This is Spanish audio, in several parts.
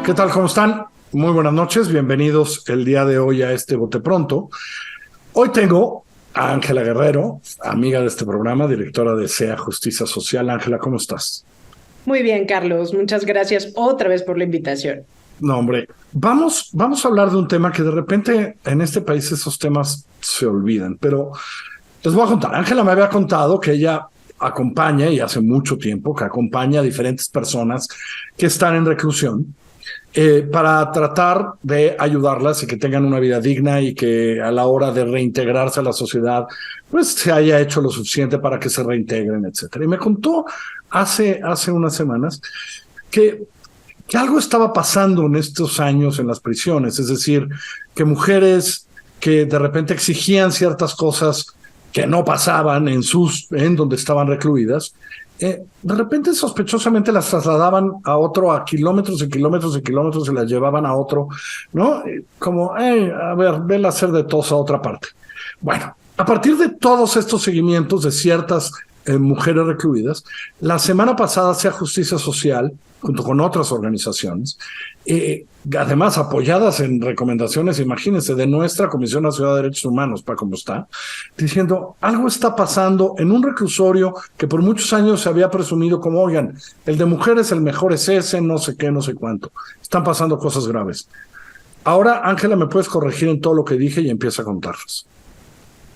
¿Qué tal? ¿Cómo están? Muy buenas noches, bienvenidos el día de hoy a este Bote Pronto. Hoy tengo a Ángela Guerrero, amiga de este programa, directora de SEA Justicia Social. Ángela, ¿cómo estás? Muy bien, Carlos. Muchas gracias otra vez por la invitación. No, hombre, vamos a hablar de un tema que de repente en este país esos temas se olvidan, pero les voy a contar. Ángela me había contado que ella acompaña, y hace mucho tiempo, que acompaña a diferentes personas que están en reclusión para tratar de ayudarlas y que tengan una vida digna y que a la hora de reintegrarse a la sociedad, pues se haya hecho lo suficiente para que se reintegren, etcétera. Y me contó hace unas semanas que algo estaba pasando en estos años en las prisiones, es decir, que mujeres que de repente exigían ciertas cosas que no pasaban en donde estaban recluidas, de repente sospechosamente las trasladaban a otro, a kilómetros y kilómetros y kilómetros, y las llevaban a otro, ¿no? Como, a ver, vela a hacer de tos a otra parte. Bueno, a partir de todos estos seguimientos de ciertas mujeres recluidas, la semana pasada SEA Justicia Social, junto con otras organizaciones, además apoyadas en recomendaciones, imagínense, de nuestra Comisión Nacional de Derechos Humanos, para cómo está, diciendo, algo está pasando en un reclusorio que por muchos años se había presumido como, oigan, el de mujeres el mejor es ese, no sé qué, no sé cuánto. Están pasando cosas graves. Ahora, Ángela, ¿me puedes corregir en todo lo que dije y empieza a contarlas?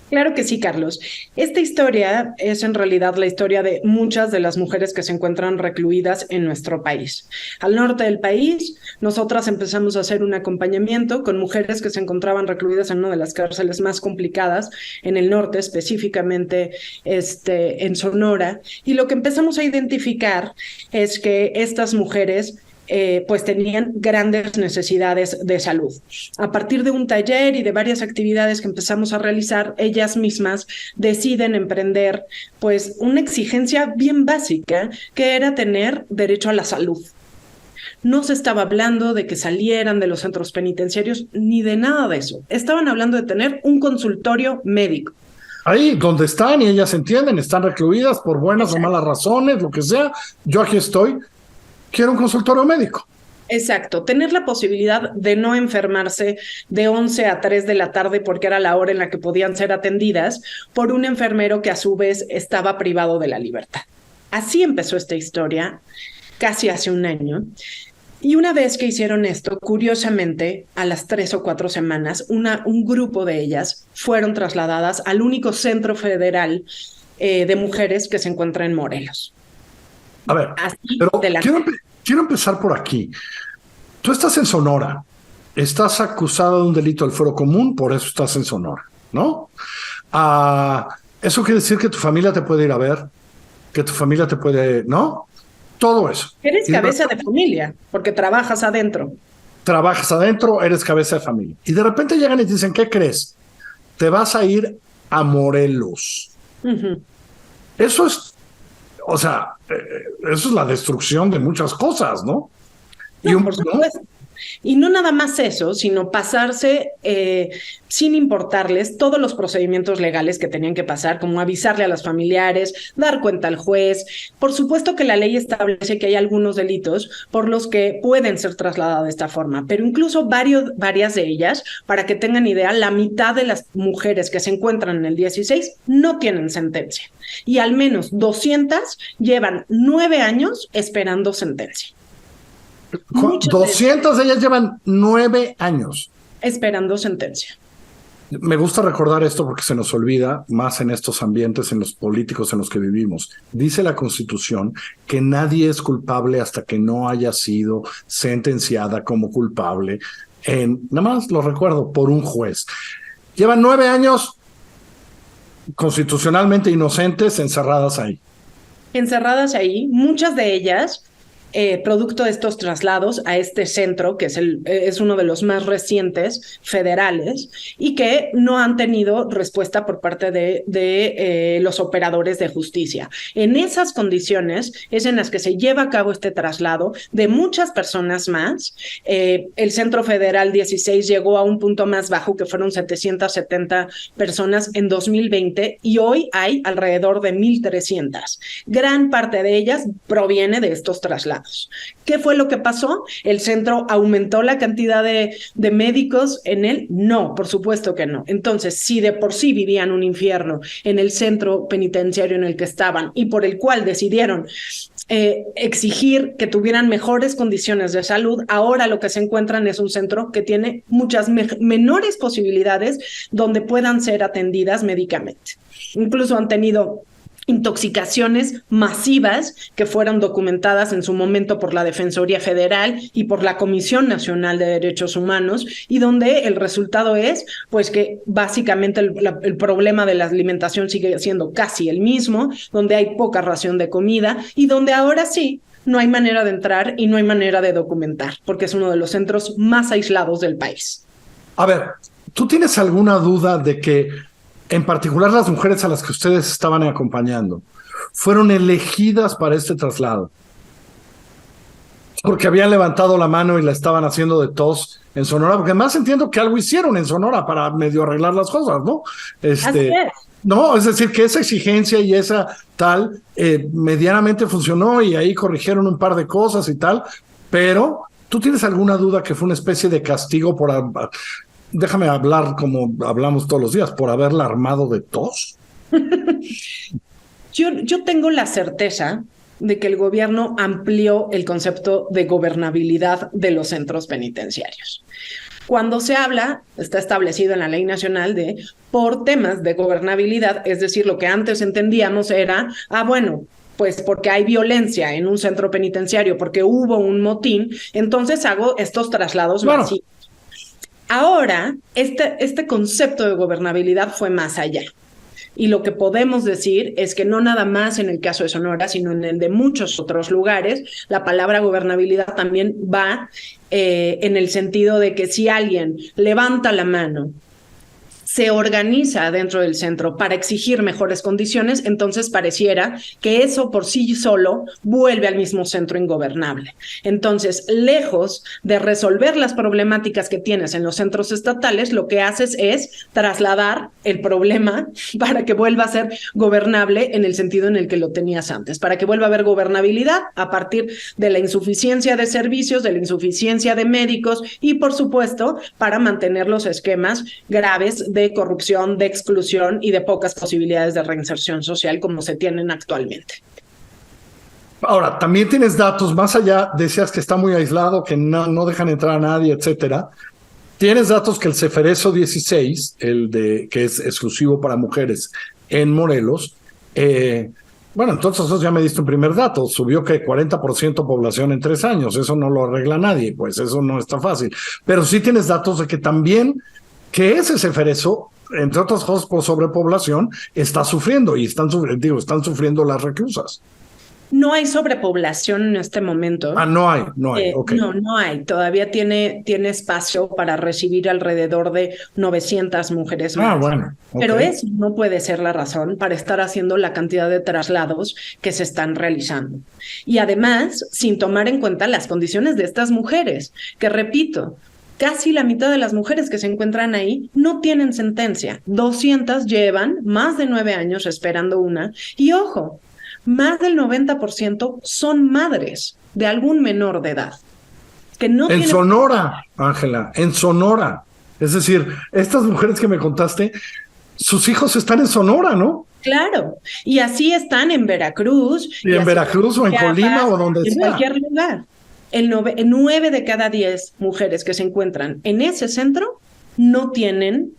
Claro que sí, Carlos. Esta historia es en realidad la historia de muchas de las mujeres que se encuentran recluidas en nuestro país. Al norte del país, nosotras empezamos a hacer un acompañamiento con mujeres que se encontraban recluidas en una de las cárceles más complicadas en el norte, específicamente en Sonora. Y lo que empezamos a identificar es que estas mujeres pues tenían grandes necesidades de salud. A partir de un taller y de varias actividades que empezamos a realizar, ellas mismas deciden emprender pues una exigencia bien básica, que era tener derecho a la salud. No se estaba hablando de que salieran de los centros penitenciarios ni de nada de eso. Estaban hablando de tener un consultorio médico. Ahí donde están y ellas entienden, están recluidas por buenas o malas razones, lo que sea. Yo aquí estoy. Quiero un consultorio médico. Exacto, tener la posibilidad de no enfermarse de 11 a 3 de la tarde, porque era la hora en la que podían ser atendidas por un enfermero que a su vez estaba privado de la libertad. Así empezó esta historia, casi hace un año. Y una vez que hicieron esto, curiosamente, a las 3 o 4 semanas, un grupo de ellas fueron trasladadas al único centro federal de mujeres que se encuentra en Morelos. A ver, pero quiero empezar por aquí. Tú estás en Sonora, estás acusada de un delito del fuero común, por eso estás en Sonora, ¿no? Eso quiere decir que tu familia te puede ir a ver, que tu familia te puede, ¿no? Todo eso. Eres cabeza de familia, porque trabajas adentro. Trabajas adentro, eres cabeza de familia. Y de repente llegan y te dicen, ¿qué crees? Te vas a ir a Morelos. Uh-huh. Eso es, o sea, eso es la destrucción de muchas cosas, ¿no? No, por supuesto. Y no nada más eso, sino pasarse sin importarles todos los procedimientos legales que tenían que pasar, como avisarle a los familiares, dar cuenta al juez. Por supuesto que la ley establece que hay algunos delitos por los que pueden ser trasladadas de esta forma, pero incluso varias de ellas, para que tengan idea, la mitad de las mujeres que se encuentran en el 16 no tienen sentencia. Y al menos 200 llevan 9 años esperando sentencia. 200 de ellas llevan 9 años esperando sentencia. Me gusta recordar esto porque se nos olvida más en estos ambientes, en los políticos en los que vivimos. Dice la Constitución que nadie es culpable hasta que no haya sido sentenciada como culpable nada más lo recuerdo, por un juez. Llevan 9 años constitucionalmente inocentes encerradas ahí. Encerradas ahí, muchas de ellas producto de estos traslados a este centro, que es uno de los más recientes federales, y que no han tenido respuesta por parte de los operadores de justicia. En esas condiciones es en las que se lleva a cabo este traslado de muchas personas más. El Centro Federal 16 llegó a un punto más bajo, que fueron 770 personas en 2020, y hoy hay alrededor de 1,300. Gran parte de ellas proviene de estos traslados. traslados. ¿Qué fue lo que pasó? ¿El centro aumentó la cantidad de médicos en él? No, por supuesto que no. Entonces, si de por sí vivían un infierno en el centro penitenciario en el que estaban y por el cual decidieron exigir que tuvieran mejores condiciones de salud, ahora lo que se encuentran es un centro que tiene muchas menores posibilidades donde puedan ser atendidas médicamente. Incluso han tenido intoxicaciones masivas que fueron documentadas en su momento por la Defensoría Federal y por la Comisión Nacional de Derechos Humanos, y donde el resultado es pues que básicamente el problema de la alimentación sigue siendo casi el mismo, donde hay poca ración de comida y donde ahora sí no hay manera de entrar y no hay manera de documentar, porque es uno de los centros más aislados del país. A ver, ¿tú tienes alguna duda de que en particular las mujeres a las que ustedes estaban acompañando fueron elegidas para este traslado porque habían levantado la mano y la estaban haciendo de tos en Sonora? Porque además entiendo que algo hicieron en Sonora para medio arreglar las cosas, ¿no? Así es. No, es decir, que esa exigencia y esa tal medianamente funcionó y ahí corrigieron un par de cosas y tal, pero ¿tú tienes alguna duda que fue una especie de castigo por... Déjame hablar como hablamos todos los días, por haberla armado de tos? Yo tengo la certeza de que el gobierno amplió el concepto de gobernabilidad de los centros penitenciarios. Cuando se habla, está establecido en la ley nacional por temas de gobernabilidad, es decir, lo que antes entendíamos era, bueno, pues porque hay violencia en un centro penitenciario, porque hubo un motín, entonces hago estos traslados masivos. Ahora, este concepto de gobernabilidad fue más allá. Y lo que podemos decir es que no nada más en el caso de Sonora, sino en el de muchos otros lugares, la palabra gobernabilidad también va en el sentido de que si alguien levanta la mano, se organiza dentro del centro para exigir mejores condiciones, entonces pareciera que eso por sí solo vuelve al mismo centro ingobernable. Entonces, lejos de resolver las problemáticas que tienes en los centros estatales, lo que haces es trasladar el problema para que vuelva a ser gobernable en el sentido en el que lo tenías antes, para que vuelva a haber gobernabilidad a partir de la insuficiencia de servicios, de la insuficiencia de médicos y, por supuesto, para mantener los esquemas graves de corrupción, de exclusión y de pocas posibilidades de reinserción social como se tienen actualmente. Ahora, también tienes datos, más allá, decías que está muy aislado, que no dejan entrar a nadie, etcétera. Tienes datos que el Ceferezo 16, que es exclusivo para mujeres en Morelos, bueno, entonces eso ya me diste un primer dato, subió que 40% población en 3 años, eso no lo arregla nadie, pues eso no está fácil. Pero sí tienes datos de que también que ese Ceferezo, entre otras cosas por sobrepoblación, está sufriendo y están sufriendo las reclusas. No hay sobrepoblación en este momento. No hay. Okay. No hay. Todavía tiene espacio para recibir alrededor de 900 mujeres más. Bueno. Okay. Pero eso no puede ser la razón para estar haciendo la cantidad de traslados que se están realizando. Y además, sin tomar en cuenta las condiciones de estas mujeres, que repito, casi la mitad de las mujeres que se encuentran ahí no tienen sentencia. 200 llevan más de 9 años esperando una. Y ojo, más del 90% son madres de algún menor de edad. Que no en Sonora, Ángela, en Sonora. Es decir, estas mujeres que me contaste, sus hijos están en Sonora, ¿no? Claro, y así están en Veracruz. Y en Veracruz o en Colima o donde sea. En cualquier lugar. 9 de cada 10 mujeres que se encuentran en ese centro no tienen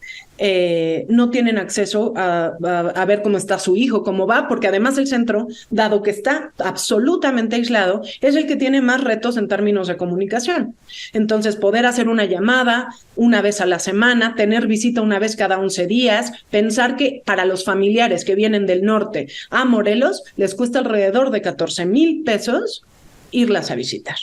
acceso a ver cómo está su hijo, cómo va, porque además el centro, dado que está absolutamente aislado, es el que tiene más retos en términos de comunicación. Entonces, poder hacer una llamada una vez a la semana, tener visita una vez cada 11 días, pensar que para los familiares que vienen del norte a Morelos, les cuesta alrededor de 14,000 pesos irlas a visitar.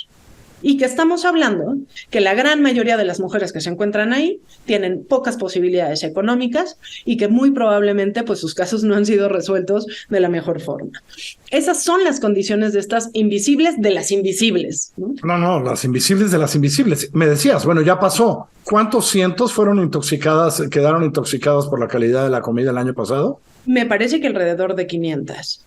Y que estamos hablando que la gran mayoría de las mujeres que se encuentran ahí tienen pocas posibilidades económicas y que muy probablemente pues sus casos no han sido resueltos de la mejor forma. Esas son las condiciones de estas invisibles de las invisibles, ¿no? No, las invisibles de las invisibles. Me decías, bueno, ya pasó. ¿Cuántos cientos quedaron intoxicadas por la calidad de la comida el año pasado? Me parece que alrededor de 500.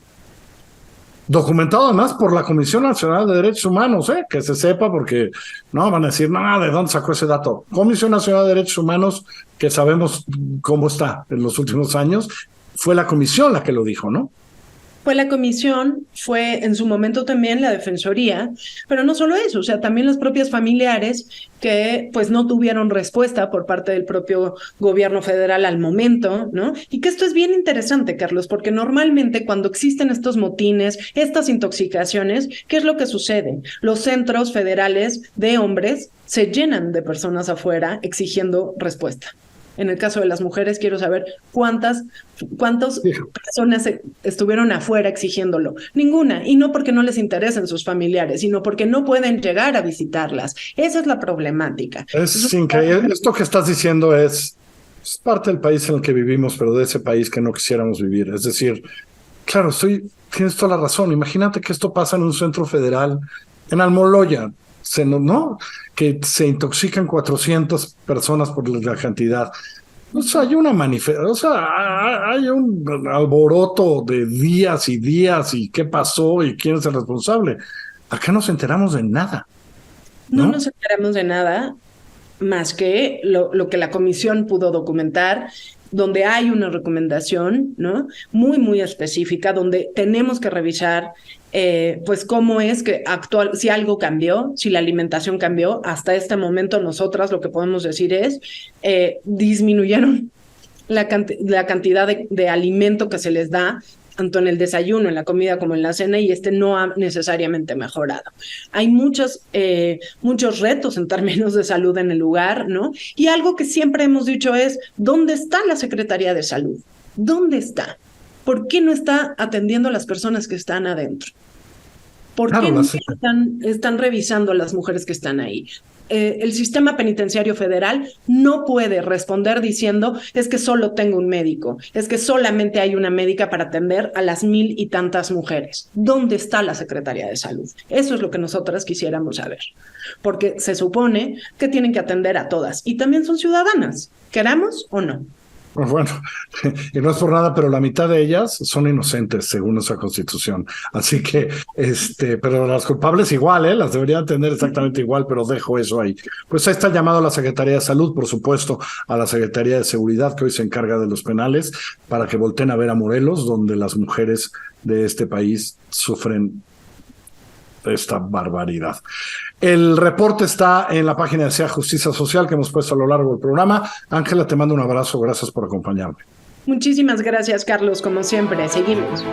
Documentado además por la Comisión Nacional de Derechos Humanos, que se sepa, porque no van a decir, no, ¿de dónde sacó ese dato? Comisión Nacional de Derechos Humanos, que sabemos cómo está en los últimos años, fue la comisión la que lo dijo, ¿no? Fue la comisión, fue en su momento también la defensoría, pero no solo eso, o sea, también los propios familiares que pues no tuvieron respuesta por parte del propio gobierno federal al momento, ¿no? Y que esto es bien interesante, Carlos, porque normalmente cuando existen estos motines, estas intoxicaciones, ¿qué es lo que sucede? Los centros federales de hombres se llenan de personas afuera exigiendo respuesta. En el caso de las mujeres, quiero saber cuántas personas estuvieron afuera exigiéndolo. Ninguna, y no porque no les interesen sus familiares, sino porque no pueden llegar a visitarlas. Esa es la problemática. Es increíble. Esto que estás diciendo es parte del país en el que vivimos, pero de ese país que no quisiéramos vivir. Es decir, claro, tienes toda la razón. Imagínate que esto pasa en un centro federal, en Almoloya, ¿no? Que se intoxican 400 personas por la cantidad. O sea, hay una hay un alboroto de días y días y qué pasó y quién es el responsable. Acá nos enteramos de nada. No nos enteramos de nada más que lo que la comisión pudo documentar, donde hay una recomendación, ¿no? Muy, muy específica, donde tenemos que revisar pues cómo es que si algo cambió, si la alimentación cambió. Hasta este momento nosotras lo que podemos decir es disminuyeron la cantidad de alimento que se les da, tanto en el desayuno, en la comida como en la cena, y no ha necesariamente mejorado. Hay muchos retos en términos de salud en el lugar, ¿no? Y algo que siempre hemos dicho es, ¿dónde está la Secretaría de Salud? ¿Dónde está? ¿Por qué no está atendiendo a las personas que están adentro? ¿Por qué no están revisando a las mujeres que están ahí? El sistema penitenciario federal no puede responder diciendo es que solo tengo un médico, es que solamente hay una médica para atender a las 1,000 y tantas mujeres. ¿Dónde está la Secretaría de Salud? Eso es lo que nosotras quisiéramos saber, porque se supone que tienen que atender a todas y también son ciudadanas, queramos o no. Bueno, y no es por nada, pero la mitad de ellas son inocentes según nuestra Constitución. Así que, pero las culpables igual, las deberían tener exactamente igual, pero dejo eso ahí. Pues ahí está el llamado a la Secretaría de Salud, por supuesto, a la Secretaría de Seguridad, que hoy se encarga de los penales, para que volteen a ver a Morelos, donde las mujeres de este país sufren esta barbaridad. El reporte está en la página de SEA Justicia Social que hemos puesto a lo largo del programa. Ángela, te mando un abrazo. Gracias por acompañarme. Muchísimas gracias, Carlos. Como siempre, seguimos.